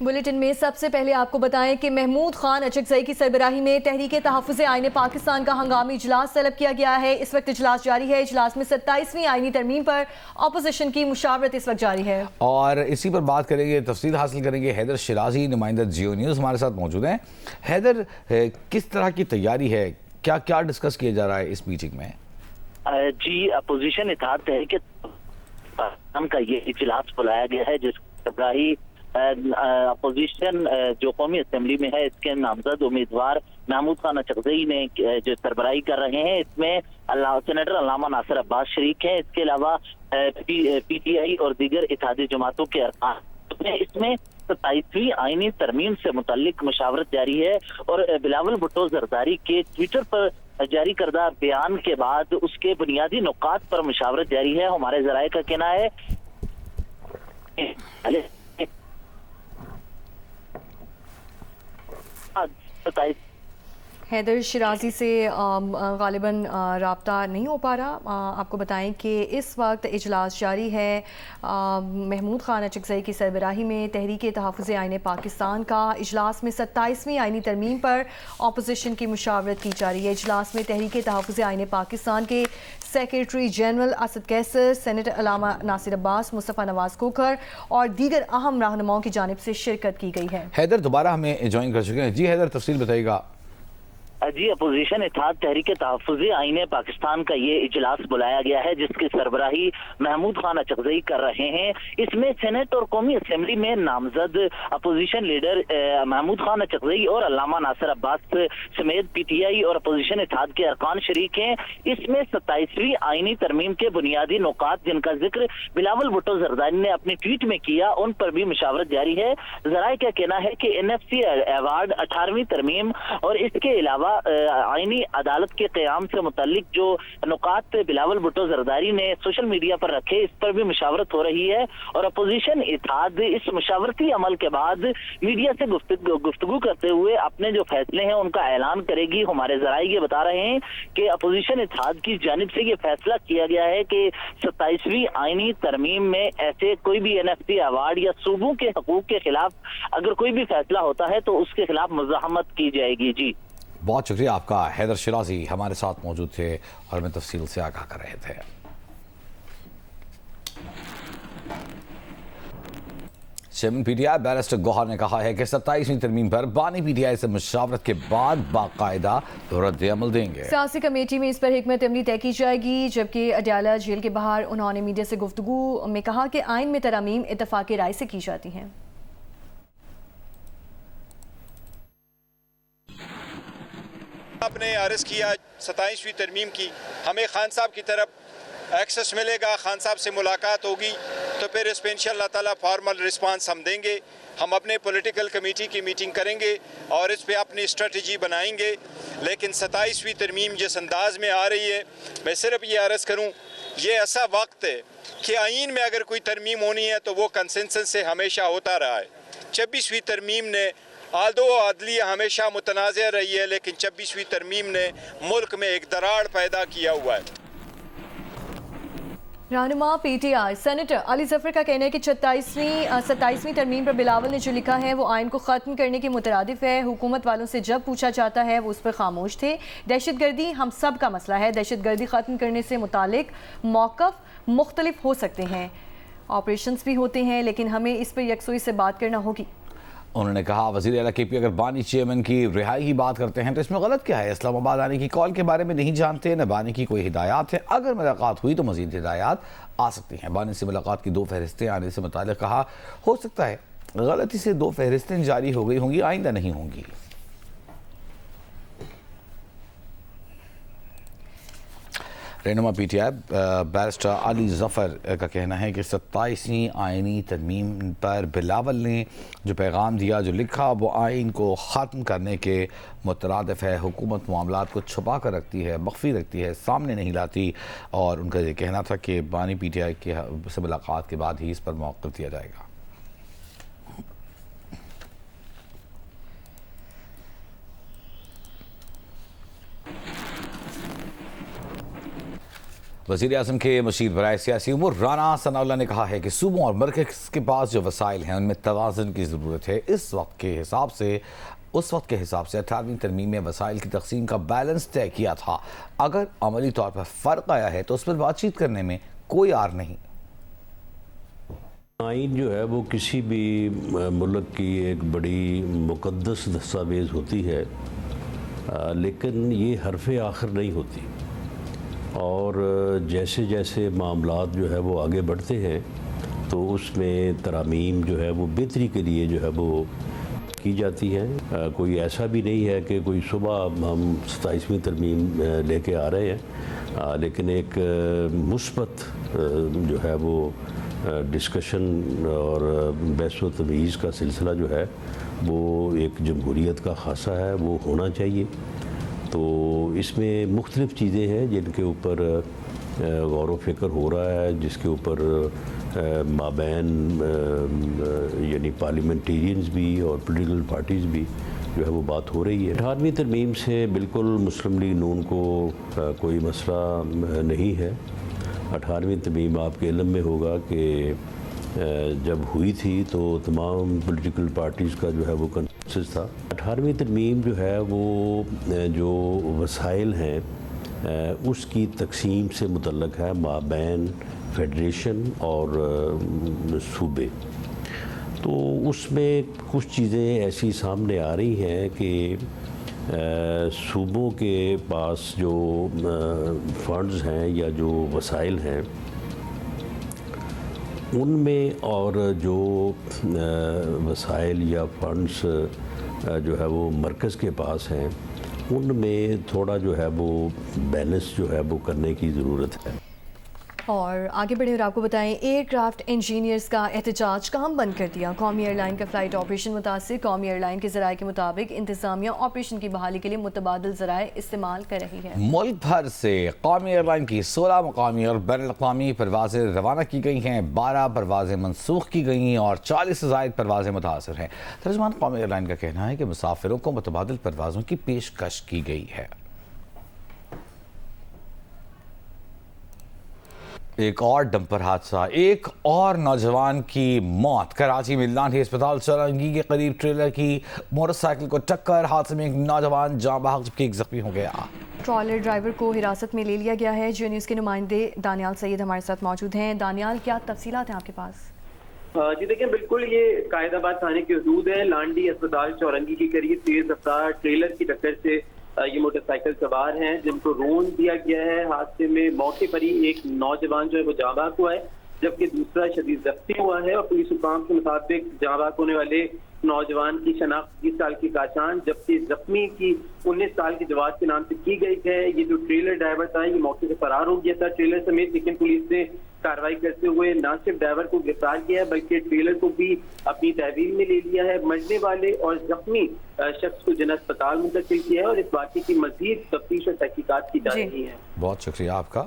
Bulletin में सबसे पहले आपको बताएं कि महमूद खान अचकज़ई की सरबराही में तहरीक तहफ़्फ़ुज़ आईन पाकिस्तान का हंगामी इजलास तलब किया गया है। इस वक्त इजलास जारी है। इजलास में 27वीं आईनी तरमीम पर अपोजिशन की मुशावरत इस वक्त जारी है और इसी पर बात करेंगे, तफसील हासिल करेंगे। हैदर शिराजी नुमाइंदा जियो न्यूज़ हमारे साथ मौजूद हैं। हैदर, किस तरह की तैयारी है, क्या क्या डिस्कस किया जा रहा है इस मीटिंग में? जी, अपोजिशन इत्तेहाद तहरीक का ये इजलास बुलाया गया है जिसकी सरबराही अपोजिशन जो कौमी असेंबली में है इसके नामजद उम्मीदवार महमूद खान अचकज़ई ने जो सरबराही कर रहे हैं। इसमें सेनेटर अल्लामा नासिर अब्बास शरीक हैं। इसके अलावा PTI और दीगर इत्तेहादी जमातों के अरकान। इसमें 27वीं आईनी तरमीम से मुतल्लिक मुशावरत जारी है और बिलावल भुट्टो जरदारी के ट्विटर पर जारी करदा बयान के बाद उसके बुनियादी नुकात पर मुशावरत जारी है। हमारे जराये का कहना है हैदर शिराजी से गालिबन राब्ता नहीं हो पा रहा। आपको बताएं कि इस वक्त इजलास जारी है। महमूद खान अचकज़ई की सरबराही में तहरीक तहफ़्फ़ुज़ आईन पाकिस्तान का इजलास में 27वीं आईनी तरमीम पर अपोजिशन की मुशावरत की जा रही है। इजलास में तहरीक तहफ़्फ़ुज़ आईन पाकिस्तान के secretary general Asad Qaiser, senator अल्लामा नासिर अब्बास, मुस्तफ़ा नवाज खोखर और दीगर अहम रहनुमाओं की जानिब से शिरकत की गई है। हैदर दोबारा हमें ज्वाइन कर चुके हैं। जी हैदर, तफसील बताइएगा। जी, अपोजिशन इत्तेहाद तहरीक तहफ़्फ़ुज़ आईन पाकिस्तान का ये इजलास बुलाया गया है जिसकी सरबराही महमूद खान अचकज़ई कर रहे हैं। इसमें सेनेट और कौमी असेंबली में नामजद अपोजिशन लीडर महमूद खान अचकज़ई और अल्लामा नासिर अब्बास समेत PTI और अपोजिशन इत्तेहाद के अरकान शरीक हैं। इसमें 27वीं आईनी तरमीम के बुनियादी नुकात जिनका जिक्र बिलावल भुट्टो जरदारी ने अपने ट्वीट में किया उन पर भी मुशावरत जारी है। जराये का कहना है कि NFC अवार्ड 18वीं तरमीम और इसके अलावा आईनी अदालत के क़याम से मुतल्लिक जो नुकात बिलावल भुट्टो जरदारी ने सोशल मीडिया पर रखे इस पर भी मुशावरत हो रही है और अपोजिशन इत्तेहाद इस मुशावरती अमल के बाद मीडिया से गुफ्तगू करते हुए अपने जो फैसले हैं उनका ऐलान करेगी। हमारे जराये ये बता रहे हैं कि अपोजिशन इत्तेहाद की जानिब से ये फैसला किया गया है कि 27वीं आईनी तरमीम में ऐसे कोई भी NFC अवार्ड या सूबों के हकूक के खिलाफ अगर कोई भी फैसला होता है तो उसके खिलाफ मुज़ाहमत की जाएगी। जी, बहुत शुक्रिया आपका। हैदर शिराजी हमारे साथ मौजूद थे और हमें तफसील से आगाह कर रहे थे। चेयरमैन PTI बैरिस्टर गौहर ने कहा है कि 27वीं तरमीम पर बानी PTI से मुशावरत के बाद बाकायदा रद्द अमल देंगे। सियासी कमेटी में इस पर हिकमत अमली तय की जाएगी। जबकि अडयाला जेल के बाहर उन्होंने मीडिया से गुफ्तगू में कहा कि आइन में तरामीम इत्तफाक़ी राय से की जाती हैं। आपने अर्ज़ किया 27वीं तरमीम की, हमें खान साहब की तरफ एक्सेस मिलेगा, खान साहब से मुलाकात होगी तो फिर इस पर इंशाअल्लाह ताला फॉर्मल रिस्पांस हम देंगे। हम अपने पॉलिटिकल कमेटी की मीटिंग करेंगे और इस पर अपनी स्ट्रेटजी बनाएंगे। लेकिन 27वीं तरमीम जिस अंदाज में आ रही है, मैं सिर्फ ये अर्ज़ करूँ, ये ऐसा वक्त है कि आइन में अगर कोई तरमीम होनी है तो वो कंसेंसस से हमेशा होता रहा है। 26वीं तरमीम ने आदो अदलिया हमेशा मुतनाज़ रही है, लेकिन 26वीं तरमीम ने मुल्क में एक दरार पैदा किया हुआ है। रहनुमा PTI सेनेटर अली जफर का कहना है कि 27वीं तरमीम पर बिलावल ने जो लिखा है वो आइन को ख़त्म करने के मुतरादिफ है। हुकूमत वालों से जब पूछा जाता है वो उस पर खामोश थे। दहशतगर्दी हम सब का मसला है। दहशतगर्दी ख़त्म करने से मुतालिक मौक़िफ़ मुख्तलिफ हो सकते हैं, ऑपरेशंस भी होते हैं, लेकिन हमें इस पर यकसुई से बात करना होगी। उन्होंने कहा वज़ीर आला KP अगर बानी चेयरमैन की रिहाई की बात करते हैं तो इसमें गलत क्या है? इस्लामाबाद आने की कॉल के बारे में नहीं जानते, न बानी की कोई हिदायत है। अगर मुलाकात हुई तो मज़ीद हिदायत आ सकती हैं। बानी से मुलाकात की 2 फहरिस्तें आने से मुताल्लिक़ कहा हो सकता है गलती से 2 फहरिस्तें जारी हो गई होंगी, आइंदा नहीं होंगी। रहनुमा PTI बैरिस्टर अली ज़फ़र का कहना है कि 27वीं आइनी तरमीम पर बिलावल ने जो पैगाम दिया, जो लिखा, वो आइन को ख़त्म करने के मुतरादिफ है। हुकूमत मामलात को छुपा कर रखती है, मख्फी रखती है, सामने नहीं लाती। और उनका ये कहना था कि बानी PTI के से मुलाकात के बाद ही इस पर मौक़िफ़ दिया जाएगा। وزیر اعظم کے مشیر برائے سیاسی امور رانا ثناءاللہ نے کہا ہے کہ صوبوں اور مرکز کے پاس جو وسائل ہیں ان میں توازن کی ضرورت ہے. اس وقت کے حساب سے 18ویں ترمیم میں وسائل کی تقسیم کا بیلنس طے کیا تھا. اگر عملی طور پر فرق آیا ہے تو اس پر بات چیت کرنے میں کوئی عار نہیں. آئین جو ہے وہ کسی بھی ملک کی ایک بڑی مقدس دستاویز ہوتی ہے، لیکن یہ حرف آخر نہیں ہوتی، اور جیسے جیسے معاملات جو ہے وہ آگے بڑھتے ہیں تو اس میں ترامیم جو ہے وہ بہتری کے لیے جو ہے وہ کی جاتی ہیں. کوئی ایسا بھی نہیں ہے کہ کوئی صبح ہم 27ویں ترمیم لے کے آ رہے ہیں، لیکن ایک مثبت جو ہے وہ ڈسکشن اور بحث و تمیز کا سلسلہ جو ہے وہ ایک جمہوریت کا خاصہ ہے، وہ ہونا چاہیے. تو اس میں مختلف چیزیں ہیں جن کے اوپر غور و فکر ہو رہا ہے، جس کے اوپر مابین یعنی پارلیمنٹیرینز بھی اور پولیٹیکل پارٹیز بھی جو ہے وہ بات ہو رہی ہے. 18ویں ترمیم سے بالکل مسلم لیگ نون کو کوئی مسئلہ نہیں ہے. 18ویں ترمیم آپ کے علم میں ہوگا کہ جب ہوئی تھی تو تمام پولیٹیکل پارٹیز کا جو ہے وہ کنسنسس تھا. 18ویں ترمیم جو ہے وہ جو وسائل ہیں اس کی تقسیم سے متعلق ہے مابین فیڈریشن اور صوبے. تو اس میں کچھ چیزیں ایسی سامنے آ رہی ہیں کہ صوبوں کے پاس جو فنڈز ہیں یا جو وسائل ہیں ان میں اور جو وسائل یا فنڈز جو ہے وہ مرکز کے پاس ہیں ان میں تھوڑا جو ہے وہ بیلنس جو ہے وہ کرنے کی ضرورت ہے. اور آگے بڑھیں اور آپ کو بتائیں ایئر کرافٹ انجینئرز کا احتجاج کام بند کر دیا. قومی ایئر لائن کا فلائٹ آپریشن متاثر. قومی ایئر لائن کے ذرائع کے مطابق انتظامیہ آپریشن کی بحالی کے لیے متبادل ذرائع استعمال کر رہی ہے. ملک بھر سے قومی ایئر لائن کی 16 مقامی اور بین الاقوامی پروازیں روانہ کی گئی ہیں. 12 پروازیں منسوخ کی گئی ہیں اور 40 سے زائد پروازیں متاثر ہیں. ترجمان قومی ایئر لائن کا کہنا ہے کہ مسافروں کو متبادل پروازوں کی پیشکش کی گئی ہے. ایک اور ڈمپر حادثہ، ایک اور نوجوان کی موت. کراچی میں لانڈھی اسپتال چورنگی کے قریب ٹریلر کی موٹر سائیکل کو ٹکر. حادثے میں ایک نوجوان جاں بحق جبکہ ایک زخمی ہو گیا. ٹرالر ڈرائیور کو حراست میں لے لیا گیا ہے. جیو نیوز کے نمائندے دانیال سید ہمارے ساتھ موجود ہیں. دانیال، کیا تفصیلات ہیں آپ کے پاس؟ جی دیکھیں، بالکل یہ قائد آباد تھانے کی حدود ہے. لانڈھی اسپتال چورنگی کے قریب تیز رفتار ٹریلر کی ٹکر سے یہ موٹر سائیکل سوار ہیں جن کو رون دیا گیا ہے. حادثے میں موقع پر ہی ایک نوجوان جو ہے وہ جاں بحق ہوا ہے جبکہ دوسرا شدید زخمی ہوا ہے. اور پولیس حکام کے مطابق جاں بحق ہونے والے نوجوان کی شناخت 20 سال کی کاشان جبکہ زخمی کی 19 سال کی جواد کے نام سے کی گئی ہے. یہ جو ٹریلر ڈرائیور تھا یہ موقع سے فرار ہو گیا تھا ٹریلر سمیت، لیکن پولیس نے کارروائی کرتے ہوئے نہ صرف ڈرائیور کو گرفتار کیا ہے بلکہ ٹریلر کو بھی اپنی تحویل میں لے لیا ہے. مرنے والے اور زخمی شخص کو جنرل اسپتال منتقل کیا ہے اور اس واقعے کی مزید تفتیش اور تحقیقات کی جا رہی ہے. بہت شکریہ آپ کا.